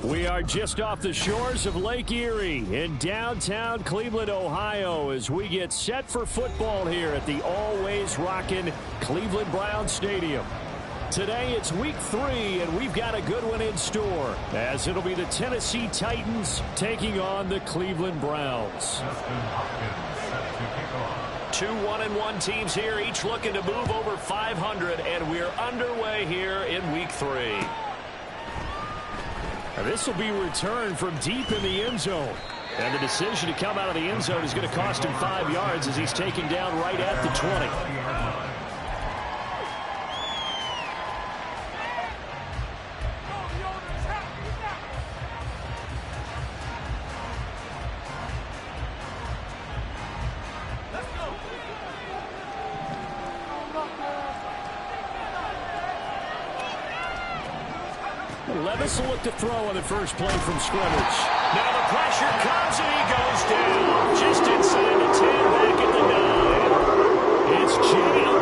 We are just off the shores of Lake Erie in downtown Cleveland, Ohio, as we get set for football here at the always rockin' Cleveland Browns Stadium. Today it's week 3, and we've got a good one in store, as it'll be the Tennessee Titans taking on the Cleveland Browns. 2 1-1 teams here, each looking to move over 500, and we're underway here in week 3. This will be returned from deep in the end zone. And the decision to come out of the end zone is going to cost him 5 yards as he's taken down right at the 20. Levis will look to throw on the first play from scrimmage. Now the pressure comes and he goes down. Just inside the 10, back at the 9. It's Jeremiah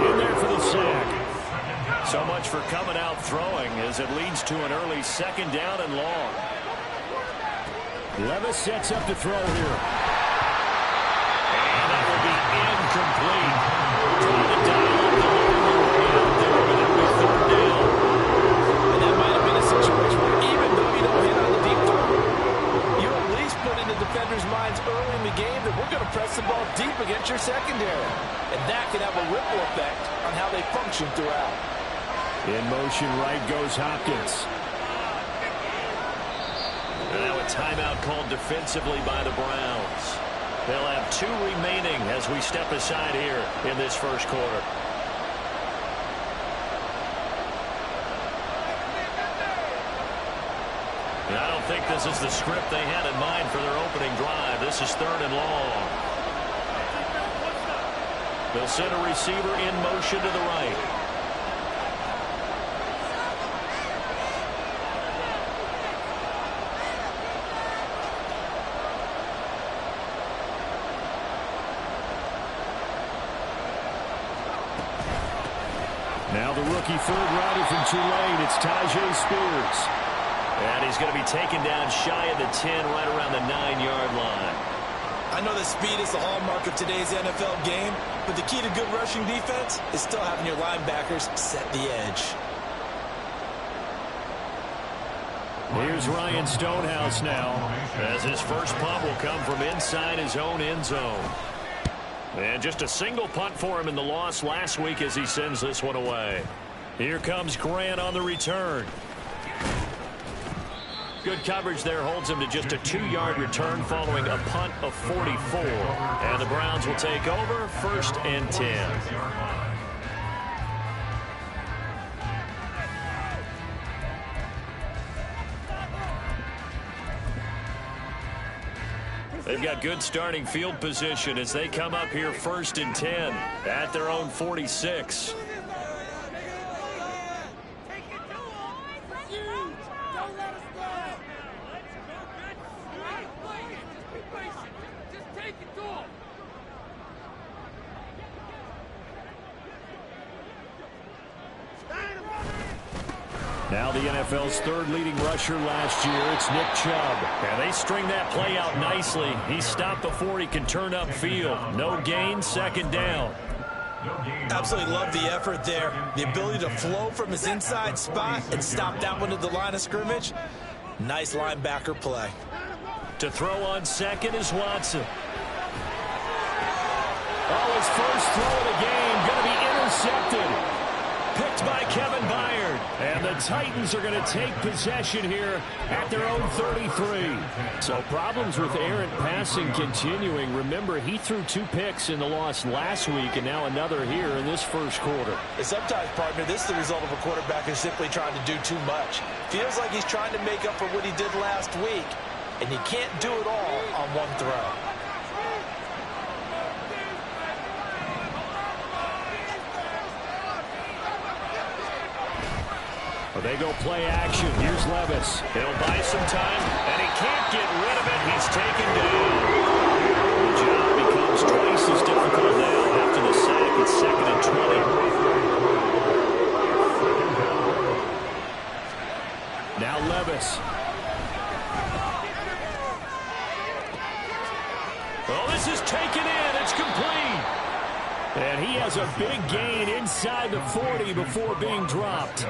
in there for the sack. So much for coming out throwing as it leads to an early 2nd down and long. Levis sets up to throw here. And that will be incomplete. Trying to dial up the and that might have been a situation where even though you don't hit on the deep throw, you at least put in the defenders' minds early in the game that we're going to press the ball deep against your secondary. And that can have a ripple effect on how they function throughout. In motion, right goes Hopkins. And now a timeout called defensively by the Browns. They'll have 2 remaining as we step aside here in this first quarter. And I don't think this is the script they had in mind for their opening drive. This is 3rd and long. They'll send a receiver in motion to the right. Now the rookie 3rd rounder from Tulane, it's Tyjae Spears. And he's going to be taken down shy of the 10, right around the 9-yard line. I know that speed is the hallmark of today's NFL game, but the key to good rushing defense is still having your linebackers set the edge. Here's Ryan Stonehouse now, as his first punt will come from inside his own end zone. And just a single punt for him in the loss last week as he sends this one away. Here comes Grant on the return. Good coverage there holds him to just a 2-yard return following a punt of 44. And the Browns will take over 1st and 10. They've got good starting field position as they come up here 1st and 10 at their own 46. Now the NFL's 3rd leading rusher last year, it's Nick Chubb. And they string that play out nicely. He's stopped before he can turn upfield. No gain, 2nd down. Absolutely love the effort there. The ability to flow from his inside spot and stop that one at the line of scrimmage. Nice linebacker play. To throw on 2nd is Watson. Oh, his first throw of the game going to be intercepted. Picked by Kevin Byard. And the Titans are going to take possession here at their own 33. So problems with errant passing continuing. Remember, he threw 2 picks in the loss last week and now another here in this first quarter. And sometimes, partner, this is the result of a quarterback who's simply trying to do too much. Feels like he's trying to make up for what he did last week, and he can't do it all on one throw. They go play action. Here's Levis. He'll buy some time, and he can't get rid of it. He's taken down. The job becomes twice as difficult now after the sack. It's 2nd and 20. 6. Oh, this is taken in. It's complete. And he has a big gain inside the 40 before being dropped.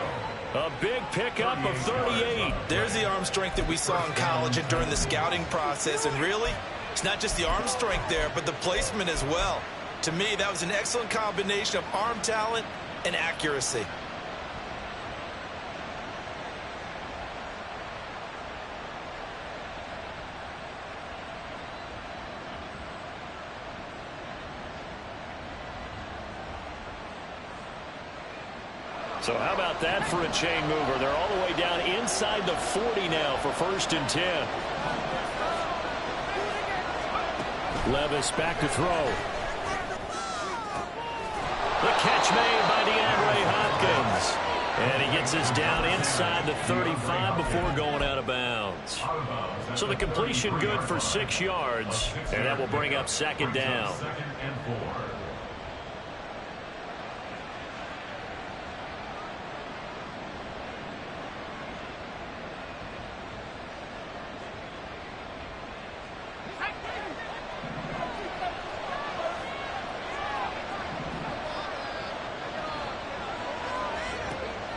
A big pickup of 38. There's the arm strength that we saw in college and during the scouting process. And really, it's not just the arm strength there, but the placement as well. To me, that was an excellent combination of arm talent and accuracy. So how about that for a chain mover? They're all the way down inside the 40 now for 1st and 10. Levis back to throw. The catch made by DeAndre Hopkins. And he gets us down inside the 35 before going out of bounds. So the completion good for 6 yards. And that will bring up 2nd down.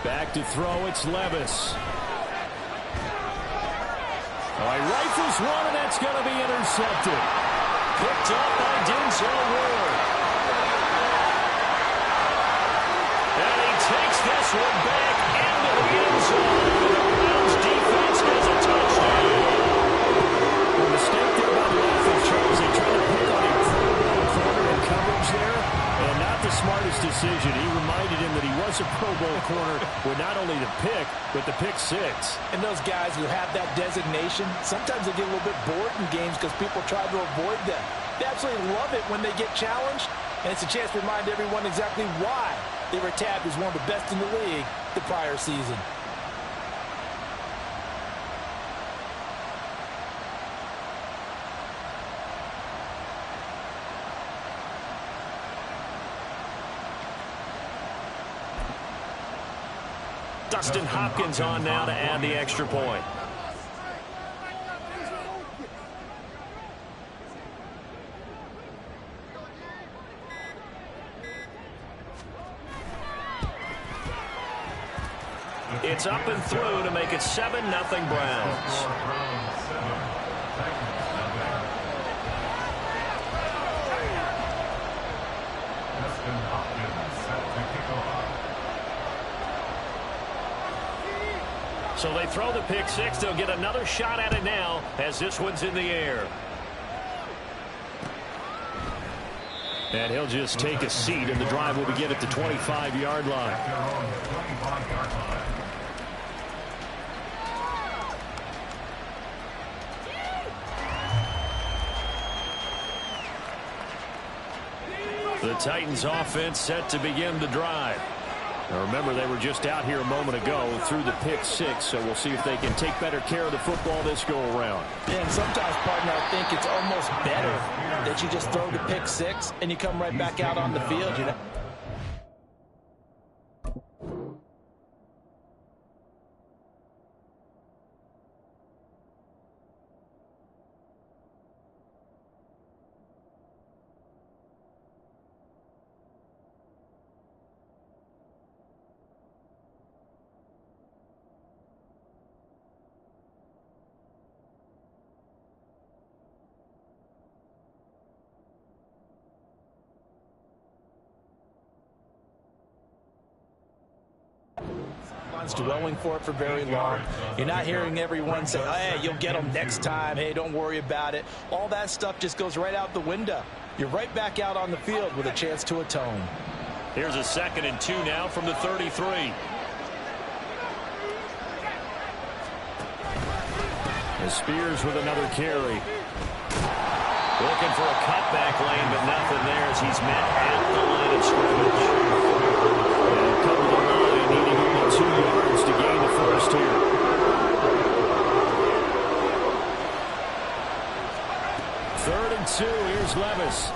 Back to throw, it's Levis. All right, rifles one, and that's going to be intercepted. Picked up by Denzel Ward. And he takes this one back into the end zone. The Browns defense has a touchdown. The mistake there by the offense, Charles, they tried to pick on a corner in coverage there, and not the smartest decision. He reminded him that he was a Pro Bowl corner with not only the pick, but the pick 6. And those guys who have that designation, sometimes they get a little bit bored in games because people try to avoid them. They absolutely love it when they get challenged, and it's a chance to remind everyone exactly why they were tabbed as one of the best in the league the prior season. Dustin Hopkins on now to add the extra point. It's up and through to make it 7-0 Browns. So they throw the pick 6. They'll get another shot at it now as this one's in the air. And he'll just take a seat, and the drive will begin at the 25-yard line. The Titans offense set to begin the drive. Now remember, they were just out here a moment ago through the pick 6, so we'll see if they can take better care of the football this go-around. Yeah, and sometimes, partner, I think it's almost better that you just throw the pick 6 and you come right back out on the field, you know. Dwelling for it for very long. You're not hearing everyone say, hey, you'll get them next time. Hey, don't worry about it. All that stuff just goes right out the window. You're right back out on the field with a chance to atone. Here's a 2nd and 2 now from the 33. And Spears with another carry. Looking for a cutback lane, but nothing there as he's met at the line of scrimmage. And come to the line, needing only 2 yards to gain the first here. Third and 2, here's Levis.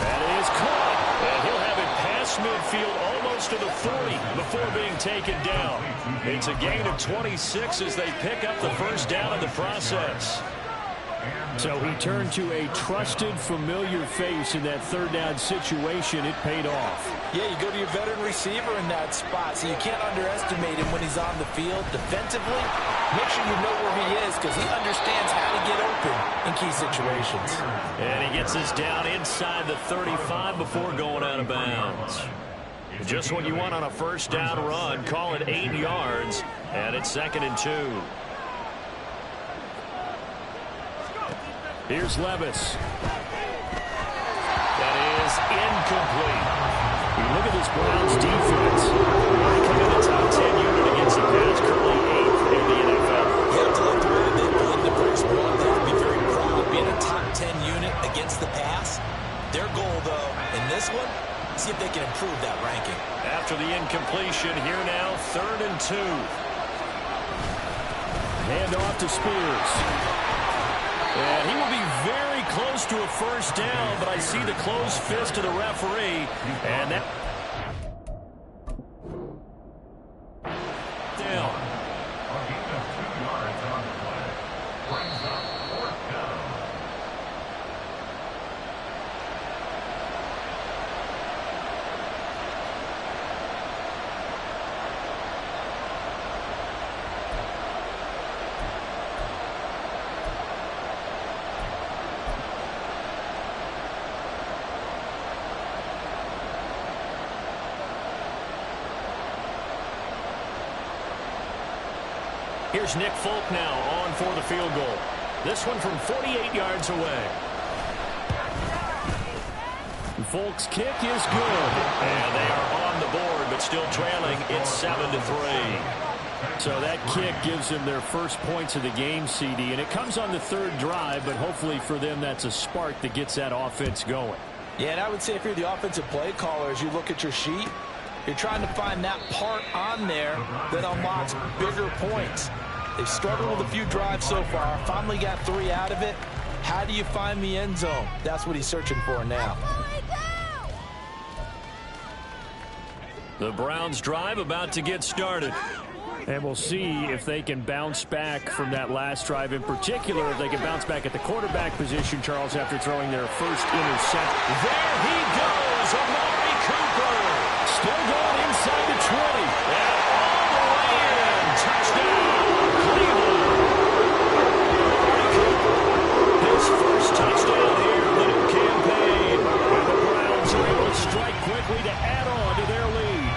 That is caught. And he'll have it past midfield, almost close to the 40 before being taken down. It's a gain of 26 as they pick up the first down in the process. So he turned to a trusted, familiar face in that third down situation. It paid off. Yeah, you go to your veteran receiver in that spot, so you can't underestimate him when he's on the field. Defensively, make sure you know where he is because he understands how to get open in key situations. And he gets us down inside the 35 before going out of bounds. Just what you want on a first down run. Call it 8 yards, and it's 2nd and 2. Here's Levis. That is incomplete. Look at this Browns defense. They come in the top 10 unit against the pass, currently 8th in the NFL. You have to like the way they played in the first one. They have to be very proud of being a top 10 unit against the pass. Their goal, though, in this one, see if they can improve that ranking. After the incompletion, here now, 3rd and 2. Hand off to Spears. And he will be very close to a first down, but I see the closed fist of the referee. And that down. Here's Nick Folk now on for the field goal. This one from 48 yards away. Folk's kick is good. And they are on the board, but still trailing. It's 7-3. So that kick gives them their first points of the game, CD, and it comes on the 3rd drive, but hopefully for them that's a spark that gets that offense going. Yeah, and I would say if you're the offensive play caller, as you look at your sheet, you're trying to find that part on there that unlocks bigger points. They've struggled with a few drives so far, finally got 3 out of it. How do you find the end zone? That's what he's searching for now. The Browns drive about to get started. And we'll see if they can bounce back from that last drive, in particular, if they can bounce back at the quarterback position, Charles, after throwing their first interception. There he goes, Amari Cooper. Still going inside the 20. And all the way in. Touchdown, Cleveland. Amari Cooper, his first touchdown here in the new campaign. And the Browns are able to strike quickly to add on to their lead.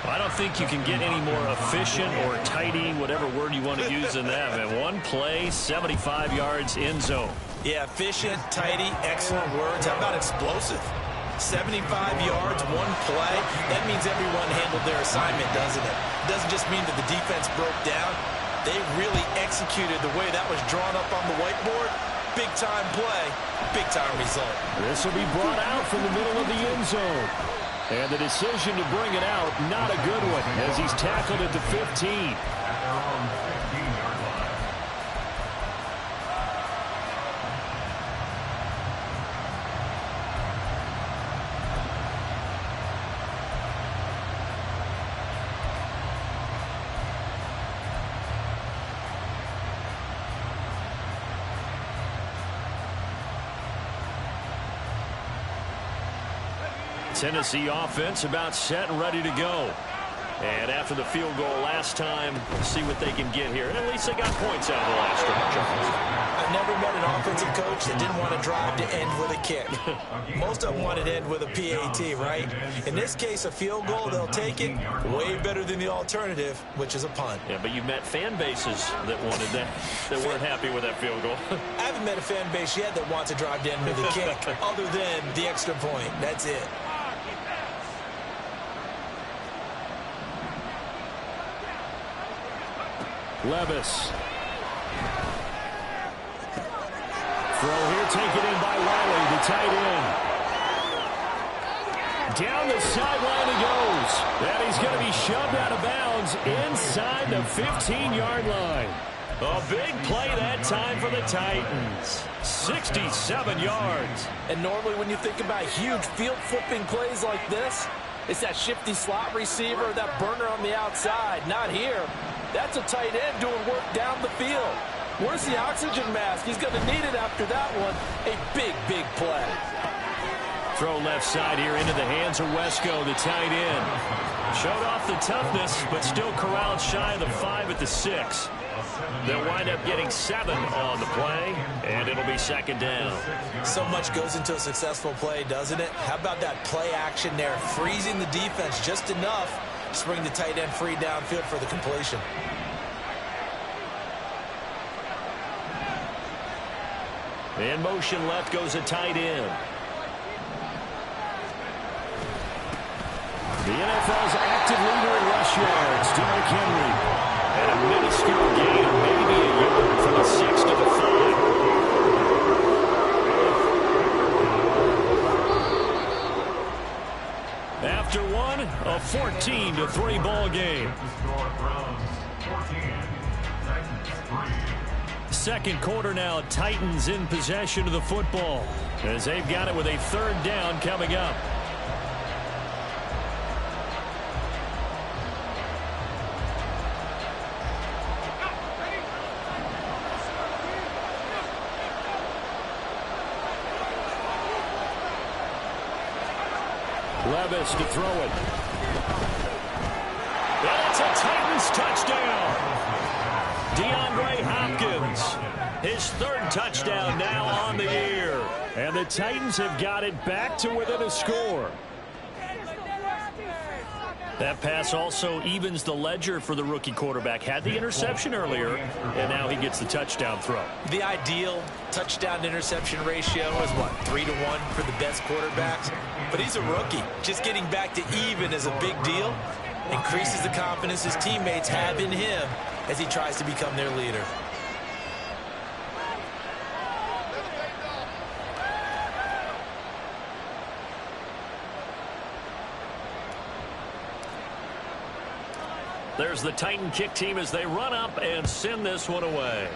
I don't think you can get any more efficient or tidy, whatever word you want to use in that. Man, one play, 75 yards, end zone. Yeah, efficient, tidy, excellent words. How about explosive? 75 yards, one play. That means everyone handled their assignment, doesn't it? It doesn't just mean that the defense broke down. They really executed the way that was drawn up on the whiteboard. Big-time play, big-time result. This will be brought out from the middle of the end zone. And the decision to bring it out, not a good one, as he's tackled at the 15. Tennessee offense about set and ready to go. And after the field goal last time, see what they can get here. And at least they got points out of the last drive, Charles. I've never met an offensive coach that didn't want to drive to end with a kick. Most of them wanted to end with a PAT, right? In this case, a field goal, they'll take it. Way better than the alternative, which is a punt. Yeah, but you met fan bases that wanted that, that weren't happy with that field goal. I haven't met a fan base yet that wants to drive to end with a kick, other than the extra point. That's it. Levis. Throw here taken in by Riley, the tight end. Down the sideline he goes. And he's going to be shoved out of bounds inside the 15-yard line. A big play that time for the Titans. 67 yards. And normally when you think about huge field-flipping plays like this, it's that shifty slot receiver, that burner on the outside. Not here. That's a tight end doing work down the field. Where's the oxygen mask? He's going to need it after that one. A big, big play. Throw left side here into the hands of Wesco, the tight end. Showed off the toughness, but still corralled shy of the 5 at the 6. They'll wind up getting 7 on the play, and it'll be second down. So much goes into a successful play, doesn't it? How about that play action there, freezing the defense just enough to bring the tight end free downfield for the completion. In motion left goes a tight end. The NFL's active leader in rush yards, Derrick Henry. And a minuscule gain of maybe a yard from the 6 to the 5. After one, a 14-3 ball game. Second quarter now, Titans in possession of the football as they've got it with a third down coming up. Levis to throw it. That's a Titans touchdown. DeAndre Hopkins, his third touchdown now on the year. And the Titans have got it back to within a score. That pass also evens the ledger for the rookie quarterback. Had the interception earlier, and now he gets the touchdown throw. The ideal touchdown-interception ratio is, what, 3-to-1 for the best quarterbacks? But he's a rookie. Just getting back to even is a big deal. Increases the confidence his teammates have in him as he tries to become their leader. There's the Titan kick team as they run up and send this one away.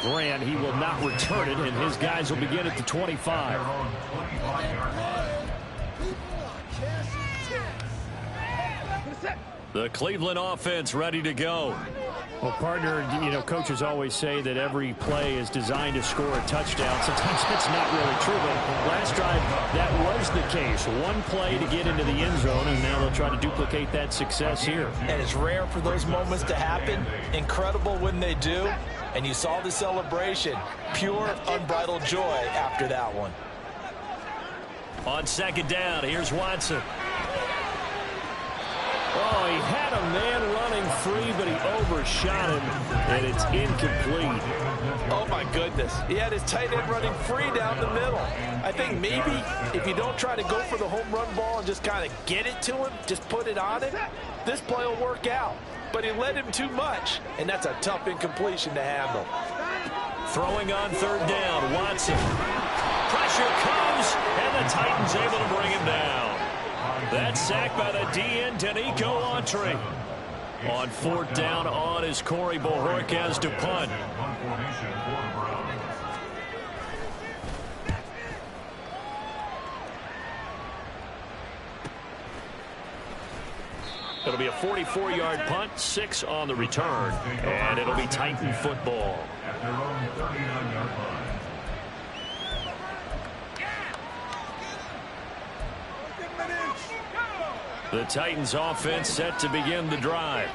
Grant, he will not return it, and his guys will begin at the 25. The Cleveland offense ready to go. Well, partner, you know, coaches always say that every play is designed to score a touchdown. Sometimes that's not really true, but last drive, that was the case. One play to get into the end zone, and now they'll try to duplicate that success here. And it's rare for those moments to happen. Incredible when they do. And you saw the celebration. Pure, unbridled joy after that one. On second down, here's Watson. Oh, he had a man running free, but he overshot him, and it's incomplete. Oh, my goodness. He had his tight end running free down the middle. I think maybe if you don't try to go for the home run ball and just kind of get it to him, just put it on him, this play will work out. But he led him too much, and that's a tough incompletion to handle. Throwing on third down, Watson. Pressure comes, and the Titans able to bring him down. That sack by the DN, Danico Autry. On fourth down on is Corey Bojorquez to punt. It'll be a 44-yard punt, 6 on the return, and it'll be Titan football. The Titans offense set to begin the drive.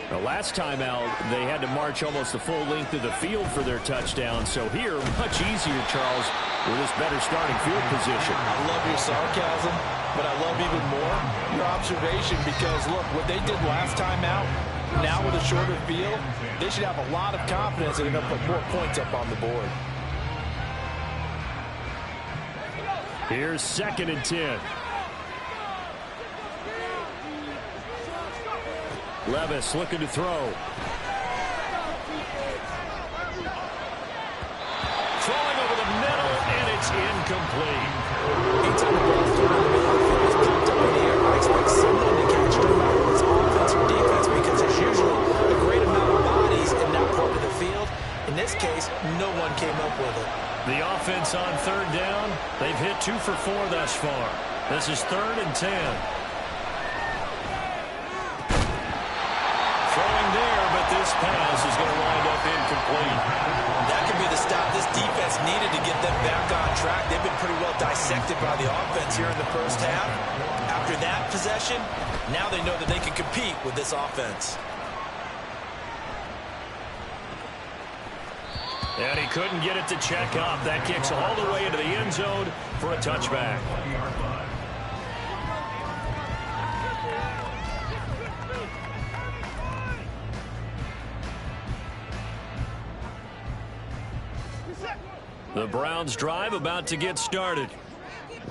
The last time out, they had to march almost the full length of the field for their touchdown. So here, much easier, Charles, with this better starting field position. I love your sarcasm, but I love even more your observation because, look, what they did last time out, now with a shorter field, they should have a lot of confidence that they're going to put more points up on the board. Here's 2nd and 10. Levis looking to throw. Throwing over the middle, and it's It's incomplete. Anytime the ball's thrown in the middle of the field, it's popped up in the air, I expect someone to catch it, no matter if it's offense or defense, because there's usually a great amount of bodies in that part of the field. In this case, no one came up with it. The offense on third down, they've hit 2 for 4 thus far. This is 3rd and 10. Throwing there, but this pass is going to wind up incomplete. That could be the stop this defense needed to get them back on track. They've been pretty well dissected by the offense here in the first half. After that possession, now they know that they can compete with this offense. And he couldn't get it to check up. That kicks all the way into the end zone for a touchback. The Browns drive about to get started.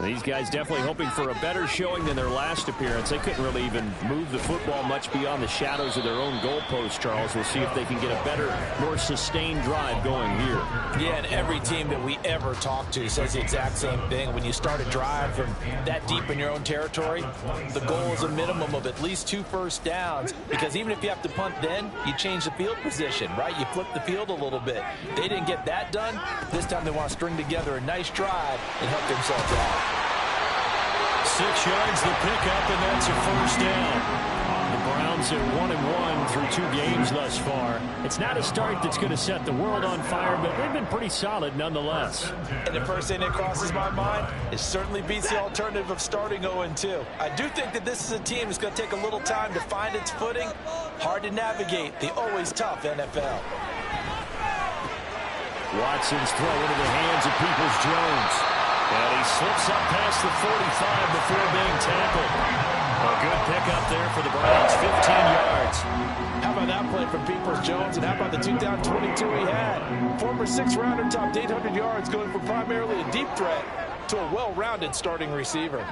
These guys definitely hoping for a better showing than their last appearance. They couldn't really even move the football much beyond the shadows of their own goalpost, Charles. We'll see if they can get a better, more sustained drive going here. Yeah, and every team that we ever talk to says the exact same thing. When you start a drive from that deep in your own territory, the goal is a minimum of at least 2 first downs, because even if you have to punt then, you change the field position, right? You flip the field a little bit. They didn't get that done. This time they want to string together a nice drive and help themselves out. 6 yards the pickup, and that's a first down. The Browns are 1-1 through 2 games thus far. It's not a start that's going to set the world on fire, but they've been pretty solid nonetheless. And the first thing that crosses my mind, it certainly beats the alternative of starting 0-2. I do think that this is a team that's going to take a little time to find its footing. Hard to navigate the always tough NFL. Watson's throw into the hands of Peoples-Jones. And he slips up past the 45 before being tackled. A good pickup there for the Browns, 15 yards. How about that play from Peoples-Jones, and how about the 2-down-22 he had? Former 6th-rounder topped 800 yards, going from primarily a deep threat to a well-rounded starting receiver.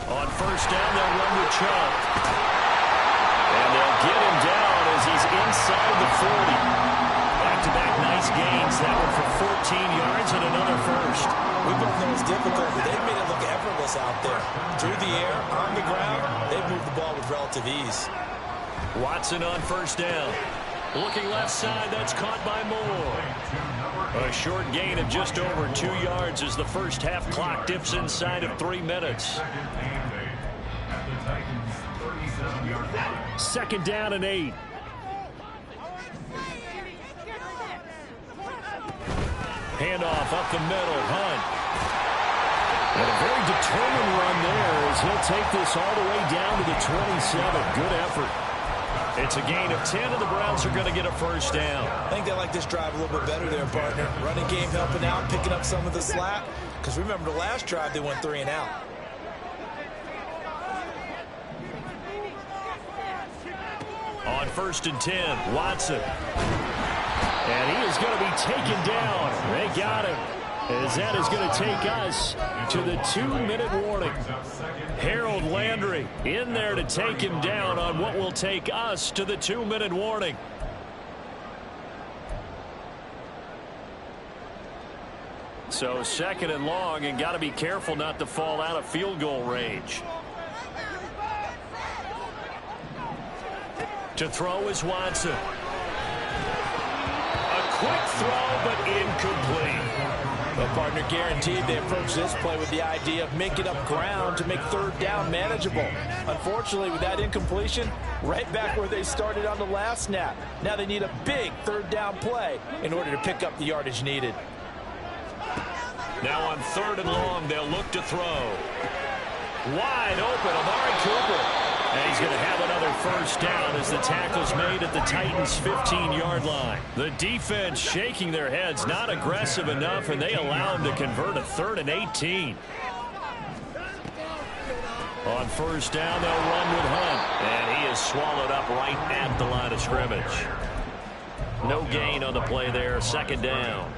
On first down, they'll run with Chubb. And they'll get him down as he's inside the 40. Back-to-back nice gains. That one for 14 yards and another first. We both know it's difficult, but they've made it look effortless out there. Through the air, on the ground, they've moved the ball with relative ease. Watson on first down. Looking left side, that's caught by Moore. A short gain of just over 2 yards as the first half clock dips inside of 3 minutes. 2nd down and 8. Handoff up the middle, Hunt. And a very determined run there as he'll take this all the way down to the 27. Good effort. It's a gain of 10, and the Browns are going to get a first down. I think they like this drive a little bit better there, partner. Running game helping out, picking up some of the slack. Because remember, the last drive, they went 3 and out. On 1st and 10, Watson. And he is going to be taken down. They got him. As that is going to take us to the 2-minute warning. Harold Landry in there to take him down on what will take us to the 2-minute warning. So 2nd and long, and got to be careful not to fall out of field goal range. To throw is Watson. Quick throw, but incomplete. Well, partner, guaranteed they approach this play with the idea of making up ground to make 3rd down manageable. Unfortunately, with that incompletion, right back where they started on the last snap. Now they need a big 3rd down play in order to pick up the yardage needed. Now on 3rd and long, they'll look to throw. Wide open, Amari Cooper. And he's going to have another first down as the tackle's made at the Titans' 15-yard line. The defense shaking their heads, not aggressive enough, and they allow him to convert a 3rd and 18. On first down, they'll run with Hunt. And he is swallowed up right at the line of scrimmage. No gain on the play there, 2nd down.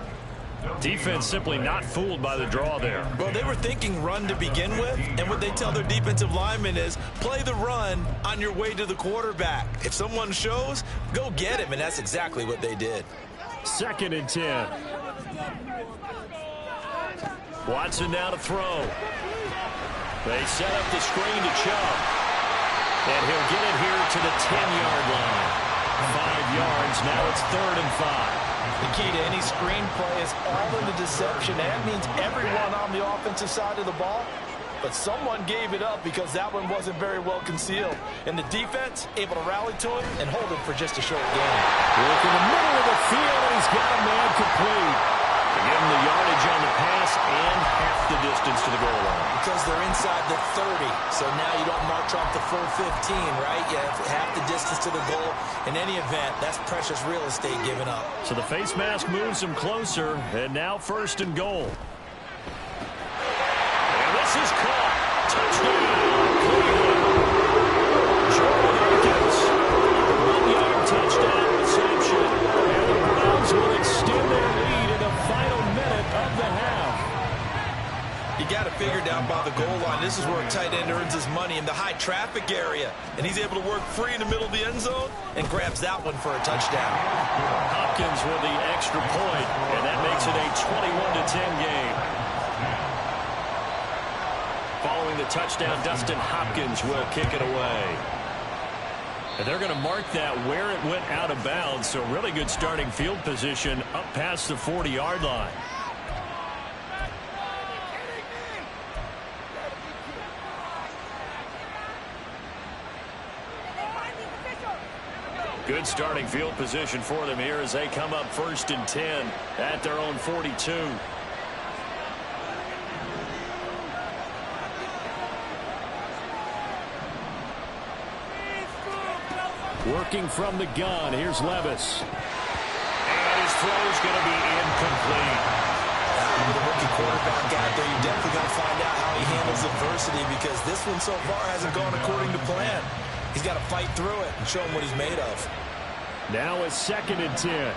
Defense simply not fooled by the draw there. Well, they were thinking run to begin with, and what they tell their defensive linemen is play the run on your way to the quarterback. If someone shows, go get him, and that's exactly what they did. 2nd and 10. Watson now to throw. They set up the screen to Chubb. And he'll get it here to the 10-yard line. 5 yards. Now it's 3rd and 5. The key to any screen play is all in the deception. That means everyone on the offensive side of the ball. But someone gave it up because that one wasn't very well concealed. And the defense able to rally to it and hold it for just a short gain. Look in the middle of the field, and he's got a man complete. To give him the yardage on the pass and half the distance to the goal line. Because they're inside the 30, so now you don't march off the full 15, right? You have half the distance to the goal. In any event, that's precious real estate given up. So the face mask moves him closer, and now 1st and goal. And this is caught. Touchdown, Cleveland. Jordan Akins. 1-yard touchdown reception. And the Browns will extend their lead in the final minute of the half. You got to figure down by the goal line. This is where a tight end earns his money in the high traffic area. And he's able to work free in the middle of the end zone and grabs that one for a touchdown. Hopkins with the extra point, and that makes it a 21-10 game. Following the touchdown, Dustin Hopkins will kick it away. And they're going to mark that where it went out of bounds, so really good starting field position up past the 40-yard line. Good starting field position for them here as they come up 1st and 10 at their own 42. Working from the gun, here's Levis. And his throw's going to be incomplete. With a rookie quarterback out there, you're definitely going to find out how he handles adversity because this one so far hasn't gone according to plan. He's got to fight through it and show him what he's made of. Now it's 2nd and 10.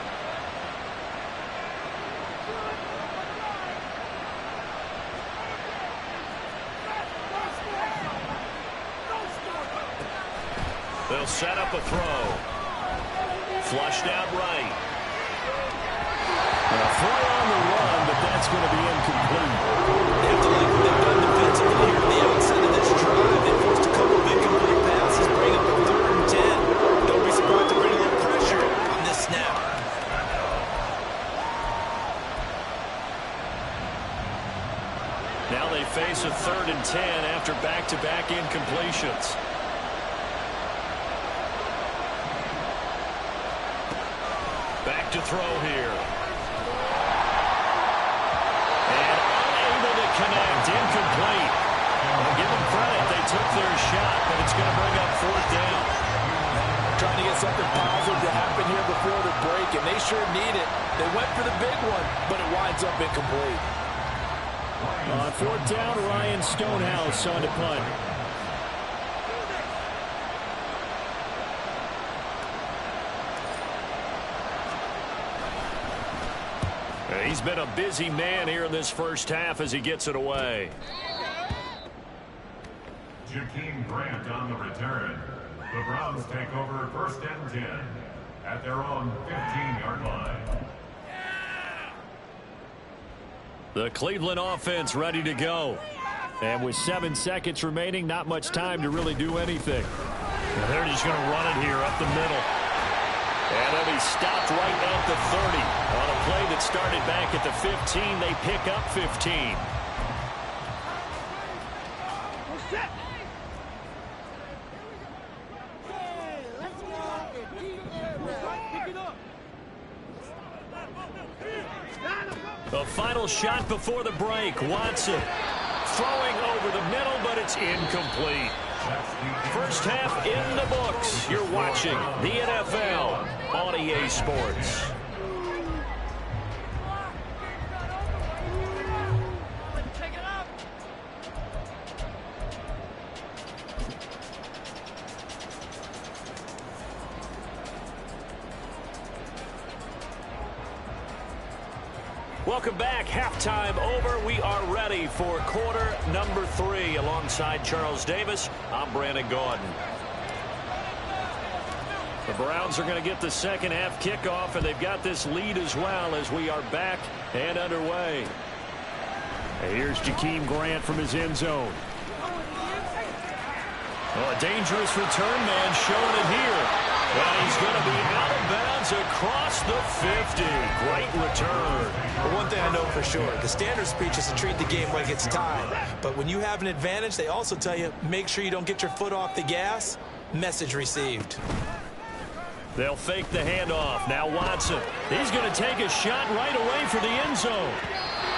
They'll set up a throw. Flushed out right. A throw on the run, but that's going to be incomplete. They have to like what they've done defensively here at the outset of this drive. They forced a couple of incomplete passes, bring up a 3rd and 10. Don't be surprised to bring a little pressure on this snap. Now they face a 3rd and 10 after back-to-back incompletions. Back to throw here. And unable to connect. Incomplete. Well, give them credit. They took their shot, but it's going to bring up 4th down. Trying to get something positive to happen here before the break, and they sure need it. They went for the big one, but it winds up incomplete. On 4th down, Ryan Stonehouse on to punt. He's been a busy man here in this first half as he gets it away. Jakeem Grant on the return. The Browns take over 1st and 10 at their own 15-yard line. The Cleveland offense ready to go. And with 7 seconds remaining, not much time to really do anything. Well, they're just going to run it here up the middle. And he'll be stopped right at the 30. On a play that started back at the 15, they pick up 15. The final shot before the break. Watson throwing over the middle, but it's incomplete. First half in the books. You're watching the NFL on EA Sports. Welcome back. Halftime over. We are ready for quarter number 3. Alongside Charles Davis, I'm Brandon Gaudin. The Browns are going to get the second half kickoff, and they've got this lead as well as we are back and underway. And here's Jakeem Grant from his end zone. Oh, a dangerous return man showing it here. And he's going to be out of bounds across the 50. Great return. But one thing I know for sure, the standard speech is to treat the game like it's tied. But when you have an advantage, they also tell you, make sure you don't get your foot off the gas. Message received. They'll fake the handoff. Now Watson. He's going to take a shot right away for the end zone.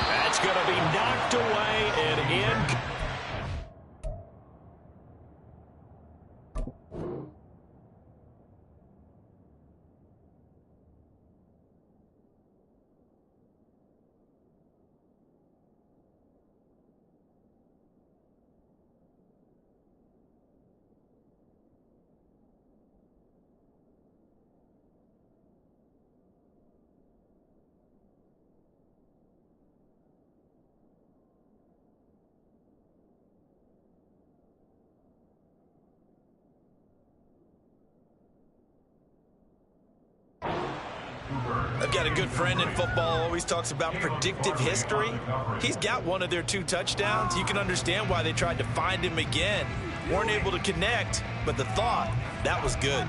That's going to be knocked away and in. I've got a good friend in football, always talks about predictive history. He's got one of their 2 touchdowns. You can understand why they tried to find him again. Weren't able to connect, but the thought, that was good.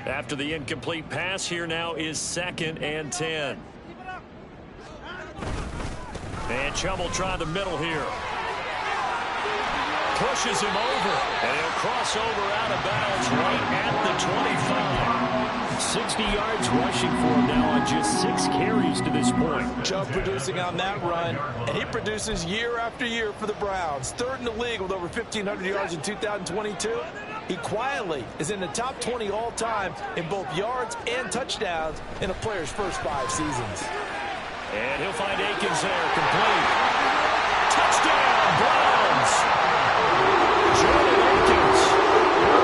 After the incomplete pass, here now is 2nd and 10. And Chubb will try the middle here. Pushes him over, and he'll cross over out of bounds right at the 25. 60 yards rushing for him now on just 6 carries to this point. Chubb producing on that run, and he produces year after year for the Browns. 3rd in the league with over 1,500 yards in 2022. He quietly is in the top 20 all-time in both yards and touchdowns in a player's first 5 seasons. And he'll find Akins there, complete. Touchdown, Browns! Jordan Akins,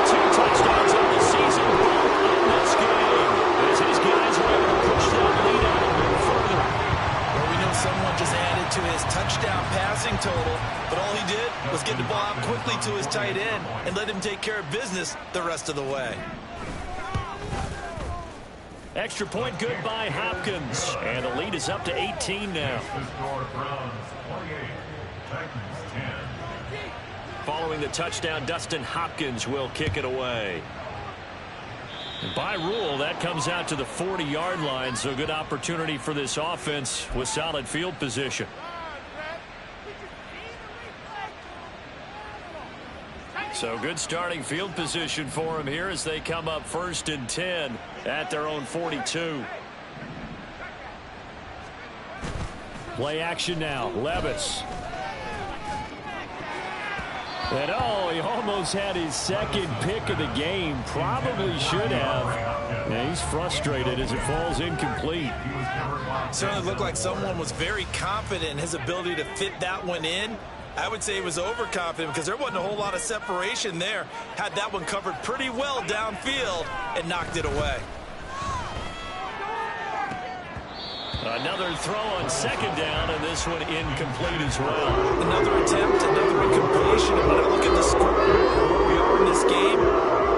2 touchdowns on the season, in this game, as his guys are able to push that lead out a bit further. Well, we know someone just added to his touchdown passing total, but all he did was get the ball out quickly to his tight end and let him take care of business the rest of the way. Extra point good by Hopkins, and the lead is up to 18 now. Following the touchdown, Dustin Hopkins will kick it away. And by rule, that comes out to the 40-yard line, so good opportunity for this offense with solid field position. So good starting field position for him here as they come up 1st and 10 at their own 42. Play action now. Levis. And oh, he almost had his 2nd pick of the game. Probably should have. Yeah, he's frustrated as it falls incomplete. Certainly looked like someone was very confident in his ability to fit that one in. I would say he was overconfident because there wasn't a whole lot of separation there. Had that one covered pretty well downfield and knocked it away. Another throw on 2nd down, and this one incomplete as well. Another attempt, another incompletion. And when I look at the score, where we are in this game,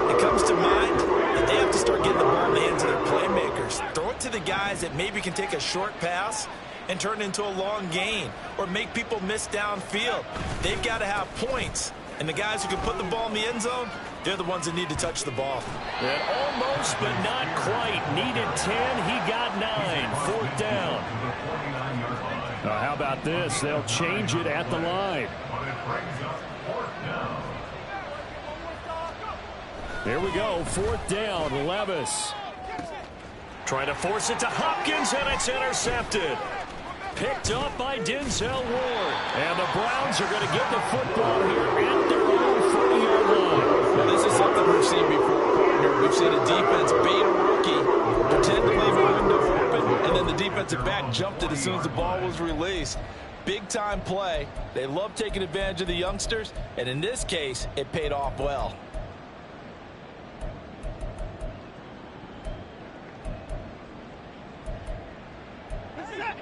it comes to mind that they have to start getting the ball in the hands of their playmakers. Throw it to the guys that maybe can take a short pass and turn it into a long gain or make people miss downfield. They've got to have points. And the guys who can put the ball in the end zone, they're the ones that need to touch the ball. And almost, but not quite. Needed 10. He got 9. 4th down. How about this? They'll change it at the line. Here we go. 4th down. Levis. Trying to force it to Hopkins, and it's intercepted. Picked up by Denzel Ward. And the Browns are going to get the football here at their own 40-yard line. Now, this is something we've seen before, partner. We've seen a defense bait a rookie, pretend to leave a window open, and then the defensive back jumped it as soon as the ball was released. Big-time play. They love taking advantage of the youngsters, and in this case, it paid off well.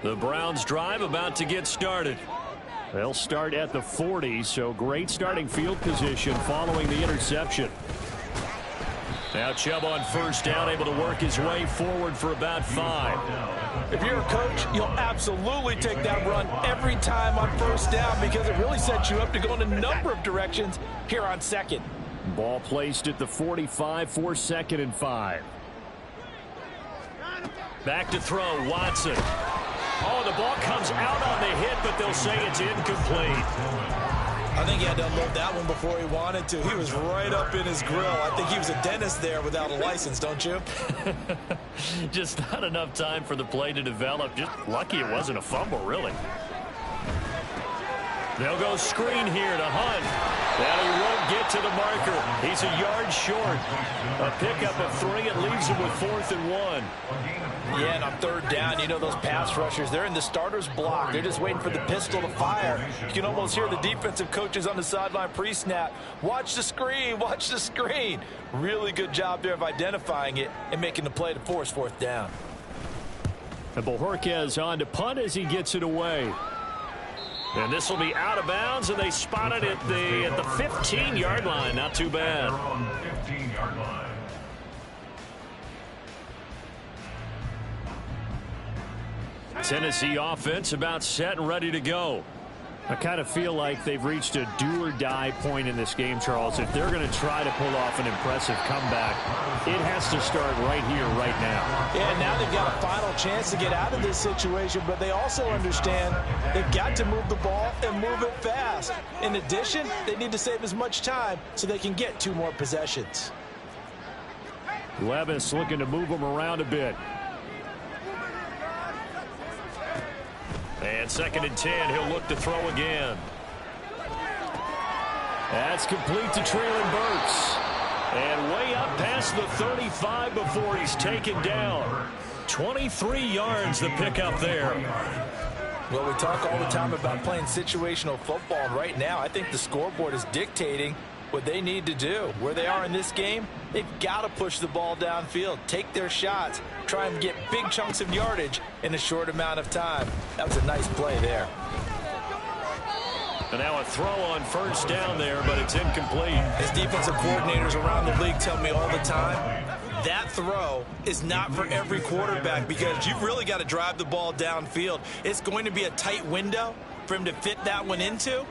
The Browns drive about to get started. They'll start at the 40, so great starting field position following the interception. Now Chubb on first down, able to work his way forward for about 5. If you're a coach, you'll absolutely take that run every time on first down because it really sets you up to go in a number of directions here on second. Ball placed at the 45 for 2nd and 5. Back to throw, Watson. Oh, the ball comes out on the hit, but they'll say it's incomplete. I think he had to unload that one before he wanted to. He was right up in his grill. I think he was a dentist there without a license, don't you? Just not enough time for the play to develop. Just lucky it wasn't a fumble, really. They'll go screen here to Hunt. Now he won't get to the marker. He's a yard short. A pickup of 3. It leaves him with 4th and 1. Yeah, and on 3rd down, you know those pass rushers, they're in the starter's block. They're just waiting for the pistol to fire. You can almost hear the defensive coaches on the sideline pre-snap. Watch the screen, watch the screen. Really good job there of identifying it and making the play to force 4th down. And Bojorquez on to punt as he gets it away. And this will be out of bounds, and they spotted it at the 15-yard line. Not too bad. Tennessee offense about set and ready to go. I kind of feel like they've reached a do-or-die point in this game, Charles. If they're going to try to pull off an impressive comeback, it has to start right here, right now. Yeah, now they've got a final chance to get out of this situation, but they also understand they've got to move the ball and move it fast. In addition, they need to save as much time so they can get 2 more possessions. Levis looking to move them around a bit. And 2nd and 10, he'll look to throw again. That's complete to Traylon Burks. And way up past the 35 before he's taken down. 23 yards the pickup there. Well, we talk all the time about playing situational football. And right now, I think the scoreboard is dictating what they need to do. Where they are in this game, they've got to push the ball downfield, take their shots, try and get big chunks of yardage in a short amount of time. That was a nice play there. And now a throw on first down there, but it's incomplete. As defensive coordinators around the league tell me all the time, that throw is not for every quarterback because you've really got to drive the ball downfield. It's going to be a tight window for him to fit that one into.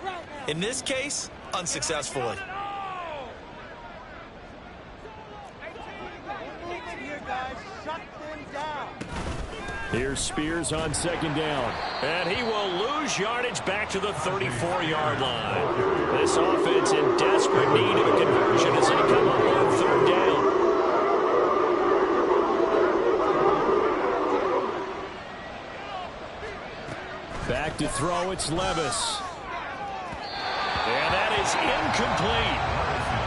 In this case, unsuccessfully. Here's Spears on 2nd down. And he will lose yardage back to the 34-yard line. This offense in desperate need of a conversion as they come up on 3rd down. Back to throw, it's Levis. And that is incomplete.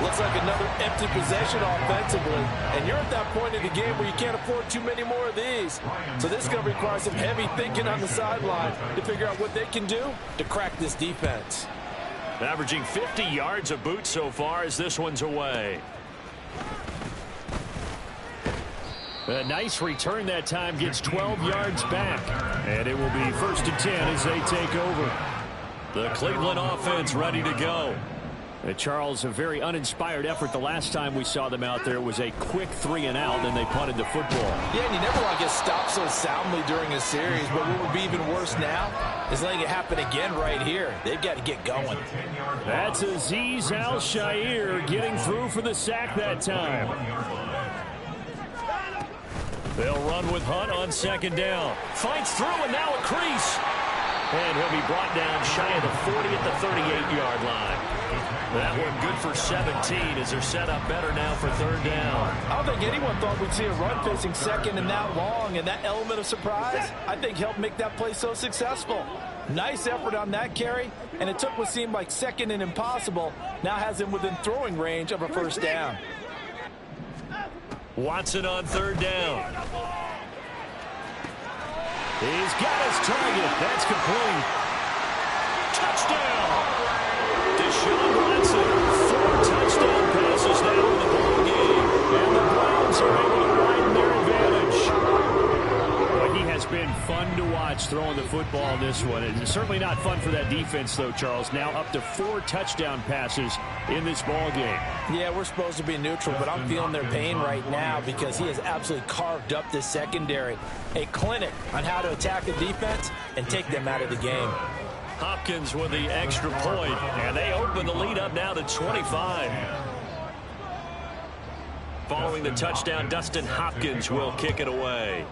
Looks like another empty possession offensively. And you're at that point in the game where you can't afford too many more of these. So this is going to require some heavy thinking on the sideline to figure out what they can do to crack this defense. Averaging 50 yards a boot so far as this one's away. A nice return that time, gets 12 yards back. And it will be 1st and 10 as they take over. The Cleveland offense ready to go. Charles, a very uninspired effort. The last time we saw them out there, it was a quick 3 and out, and they punted the football. Yeah, and you never want to get stopped so soundly during a series, but what would be even worse now is letting it happen again right here. They've got to get going. That's Azeez Al-Shaair getting through for the sack that time. They'll run with Hunt on 2nd down. Fights through, and now a crease. And he'll be brought down shy of the 40 at the 38-yard line. That one good for 17 as they're set up better now for 3rd down. I don't think anyone thought we'd see a run facing 2nd and that long, and that element of surprise, I think, helped make that play so successful. Nice effort on that carry, and it took what seemed like 2nd and impossible, now has him within throwing range of a 1st down. Watson on 3rd down. He's got his target. That's complete. Touchdown! Deshaun Watson, 4 touchdown passes now in the ball game. And the Browns are able to widen their advantage. Boy, he has been fun to watch throwing the football in this one. It's certainly not fun for that defense, though, Charles. Now up to 4 touchdown passes in this ball game. Yeah, we're supposed to be neutral, but I'm feeling their pain right now because he has absolutely carved up this secondary. A clinic on how to attack the defense and take them out of the game. Hopkins with the extra point, and they open the lead up now to 25. Following the touchdown, Dustin Hopkins will kick it away.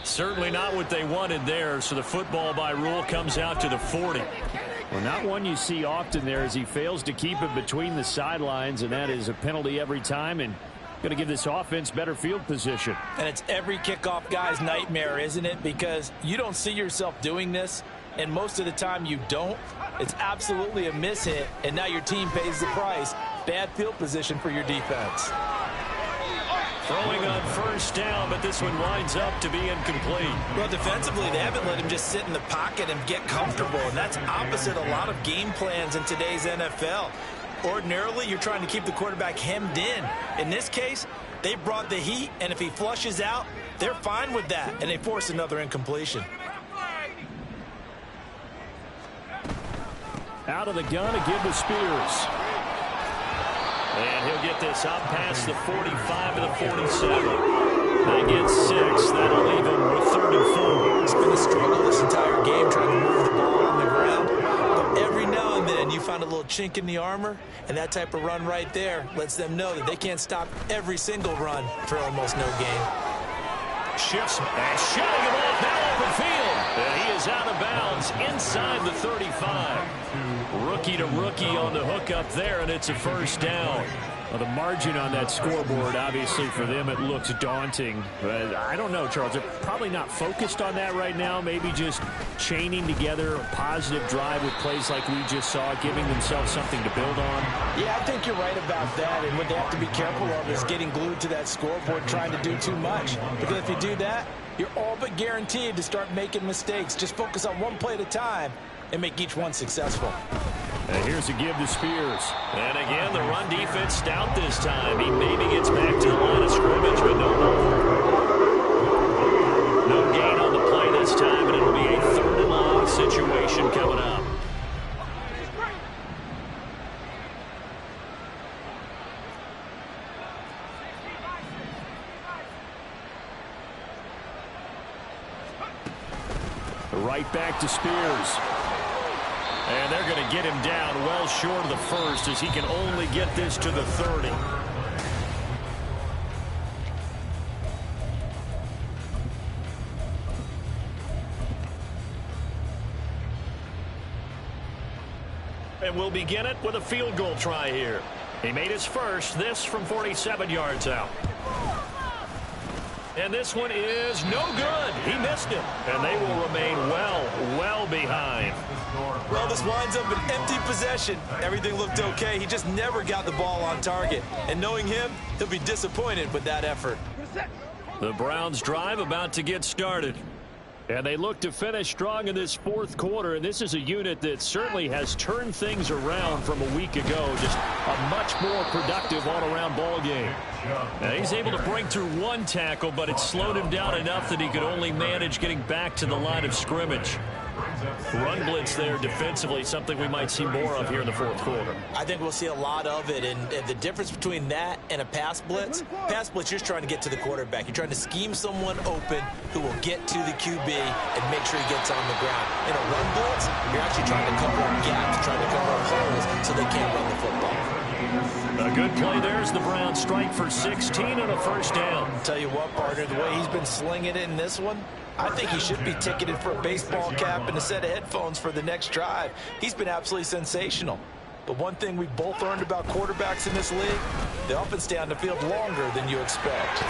Certainly not what they wanted there, so the football by rule comes out to the 40. Well, not one you see often there as he fails to keep it between the sidelines, and that is a penalty every time and going to give this offense better field position. And it's every kickoff guy's nightmare, isn't it? Because you don't see yourself doing this, and most of the time you don't. It's absolutely a mishit, and now your team pays the price. Bad field position for your defense. Throwing on first down, but this one winds up to be incomplete. Well, defensively, they haven't let him just sit in the pocket and get comfortable, and that's opposite a lot of game plans in today's NFL. Ordinarily, you're trying to keep the quarterback hemmed in. In this case, they brought the heat, and if he flushes out, they're fine with that, and they force another incompletion. Out of the gun to give to Spears. And he'll get this up past the 45 to the 47. They get 6. That'll leave him with 3rd and 4. It's been a struggle this entire game trying to move the ball on the ground. But every now and then you find a little chink in the armor, and that type of run right there lets them know that they can't stop every single run for almost no gain. Shifts and shutting him off now open field. And he is out of bounds inside the 35. Rookie to rookie on the hook up there, and it's a first down. Well, the margin on that scoreboard, obviously for them, it looks daunting. But I don't know, Charles. They're probably not focused on that right now. Maybe just chaining together a positive drive with plays like we just saw, giving themselves something to build on. Yeah, I think you're right about that. And what they have to be careful of is getting glued to that scoreboard trying to do too much. Because if you do that, you're all but guaranteed to start making mistakes. Just focus on one play at a time and make each one successful. And here's a give to Spears. And again, the run defense stout this time. He maybe gets back to the line of scrimmage, but no more. No gain on the play this time, and it'll be a 3rd and long situation coming up. Right back to Spears. And they're going to get him down well short of the first as he can only get this to the 30. And we'll begin it with a field goal try here. He made his first, this from 47 yards out. And this one is no good. He missed it. And they will remain well behind. Well, this winds up an empty possession. Everything looked okay. He just never got the ball on target. And knowing him, he'll be disappointed with that effort. The Browns drive about to get started. And they look to finish strong in this 4th quarter. And this is a unit that certainly has turned things around from a week ago. Just a much more productive all-around ball game. Now he's able to break through one tackle, but it slowed him down enough that he could only manage getting back to the line of scrimmage. Run blitz there defensively, something we might see more of here in the 4th quarter. I think we'll see a lot of it, and the difference between that and a pass blitz, you're just trying to get to the quarterback. You're trying to scheme someone open who will get to the QB and make sure he gets on the ground. In a run blitz, you're actually trying to cover up gaps, trying to cover up holes so they can't run the football. A good play there as the Browns strike for 16 and a first down. Tell you what, partner, the way he's been slinging it in this one, I think he should be ticketed for a baseball cap and a set of headphones for the next drive. He's been absolutely sensational. But one thing we both learned about quarterbacks in this league, they often stay on the field longer than you expect.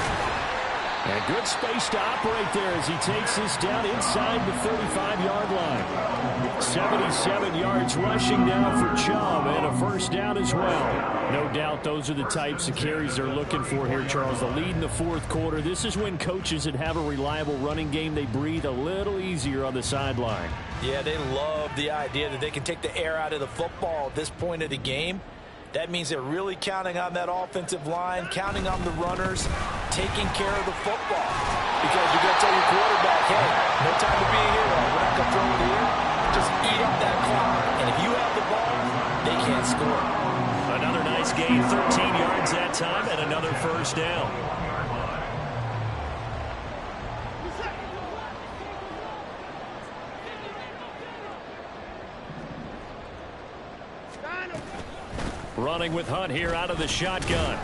And good space to operate there as he takes this down inside the 35-yard line. 77 yards rushing now for Chubb, and a first down as well. No doubt those are the types of carries they're looking for here, Charles. The lead in the 4th quarter. This is when coaches that have a reliable running game, they breathe a little easier on the sideline. Yeah, they love the idea that they can take the air out of the football at this point of the game. That means they're really counting on that offensive line, counting on the runners, taking care of the football. Because you're going to tell your quarterback, hey, no time to be a hero. We're not going to throw it here. Just eat up that clock. And if you have the ball, they can't score. Another nice gain, 13 yards that time, and another first down. Running with Hunt here out of the shotgun.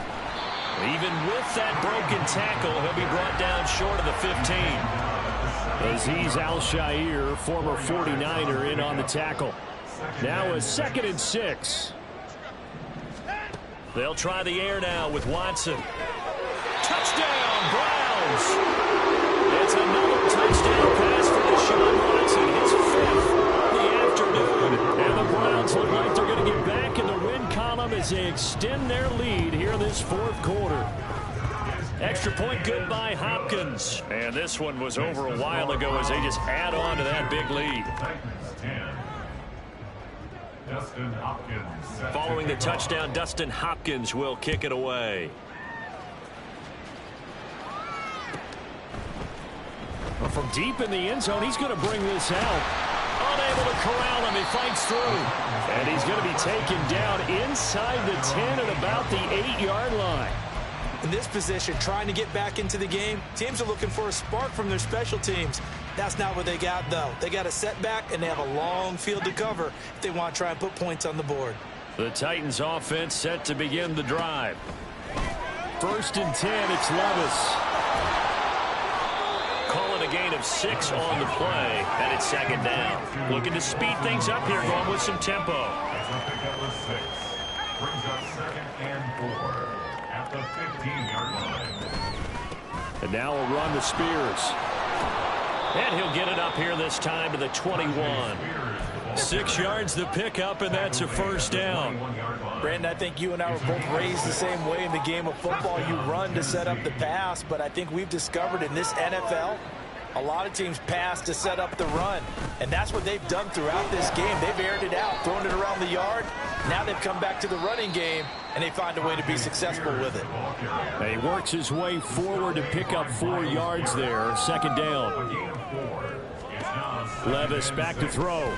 Even with that broken tackle, he'll be brought down short of the 15. Azeez Al-Shaair, former 49er, in on the tackle. Now a 2nd and 6. They'll try the air now with Watson. Touchdown, Browns! It's another touchdown pass for Deshaun Watson. His 5th of the afternoon. And the Browns look like they're going to get back in the win column as they extend their lead here this 4th quarter. Extra point good by Hopkins. And this one was over a while ago as they just add on to that big lead. Following the touchdown, Dustin Hopkins will kick it away. Well, from deep in the end zone, he's going to bring this out. Unable to corral him, he fights through. And he's going to be taken down inside the 10 at about the 8-yard line. In this position, trying to get back into the game, teams are looking for a spark from their special teams. That's not what they got, though. They got a setback, and they have a long field to cover if they want to try and put points on the board. The Titans offense set to begin the drive. 1st and 10, it's Levis. Calling a gain of 6 on the play, and it's 2nd down. Looking to speed things up here, going with some tempo. That's a pickup of 6. Brings up 2nd and 4 at the 15-yard line. And now we'll run to Spears. And he'll get it up here this time to the 21. 6 yards the pickup, and that's a first down. Brandon, I think you and I were both raised the same way in the game of football. You run to set up the pass, but I think we've discovered in this NFL, a lot of teams pass to set up the run. And that's what they've done throughout this game. They've aired it out, thrown it around the yard. Now they've come back to the running game, and they find a way to be successful with it. He works his way forward to pick up 4 yards there. 2nd down. Levis back to throw.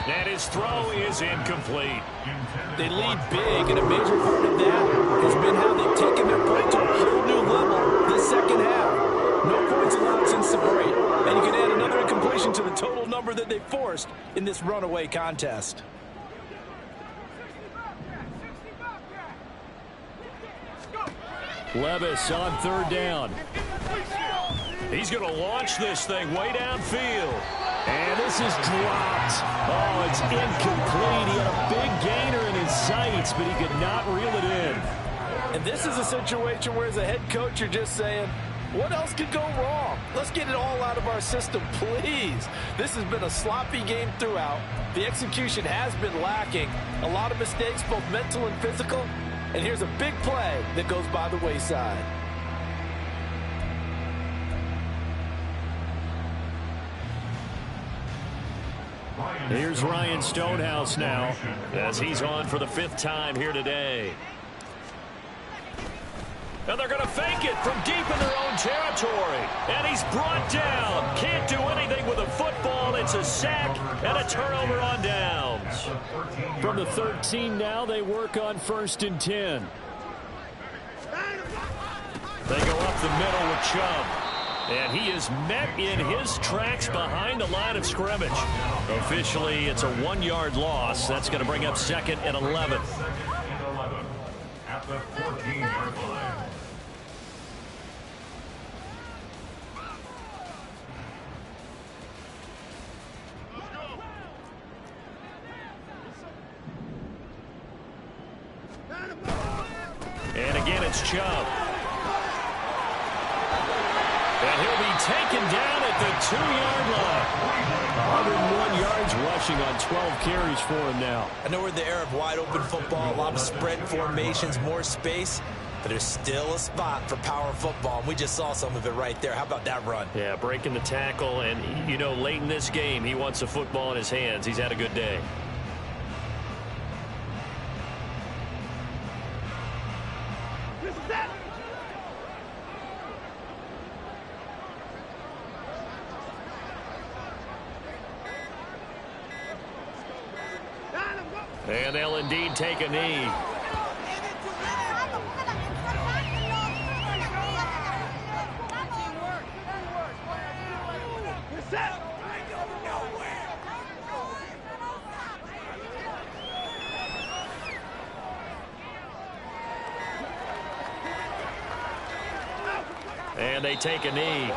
And his throw is incomplete. They lead big, and a major part of that has been how they've taken their play to a whole new level this 2nd half. No points allowed since the break. And you can add another incompletion to the total number that they forced in this runaway contest. Levis on 3rd down. He's going to launch this thing way downfield. And this is dropped. Oh, it's incomplete. He had a big gainer in his sights, but he could not reel it in. And this is a situation where, as a head coach, you're just saying, what else could go wrong? Let's get it all out of our system, please. This has been a sloppy game throughout. The execution has been lacking. A lot of mistakes, both mental and physical. And here's a big play that goes by the wayside. Here's Ryan Stonehouse now as he's on for the 5th time here today. And they're going to fake it from deep in their own territory. And he's brought down. Can't do anything with a football. It's a sack and a turnover on downs. From the 13 now, they work on 1st and 10. They go up the middle with Chubb. And he is met in his tracks behind the line of scrimmage. Officially, it's a 1-yard loss. That's going to bring up 2nd and 11. At the 14-yard line. And again, it's Chubb. And he'll be taken down at the 2-yard line. 101 yards rushing on 12 carries for him now. I know we're in the era of wide open football, a lot of spread formations, more space, but there's still a spot for power football, and we just saw some of it right there. How about that run? Yeah, breaking the tackle, and, you know, late in this game, he wants the football in his hands. He's had a good day. And they'll indeed take a knee. And they take a knee.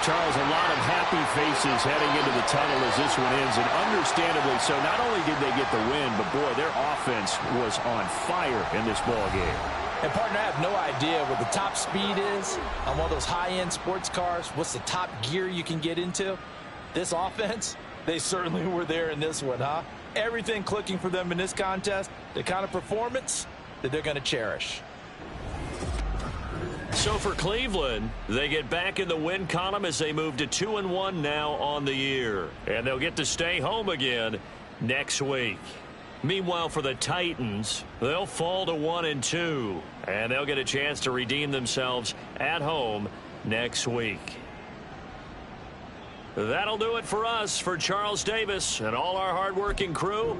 Charles, a lot of happy faces heading into the tunnel as this one ends, and understandably so. Not only did they get the win, but, boy, their offense was on fire in this ball game. And, partner, I have no idea what the top speed is on one of those high-end sports cars. What's the top gear you can get into? This offense, they certainly were there in this one, huh? Everything clicking for them in this contest, the kind of performance that they're going to cherish. So for Cleveland, they get back in the win column as they move to 2-1 now on the year. And they'll get to stay home again next week. Meanwhile, for the Titans, they'll fall to 1-2. And they'll get a chance to redeem themselves at home next week. That'll do it for us. For Charles Davis and all our hardworking crew,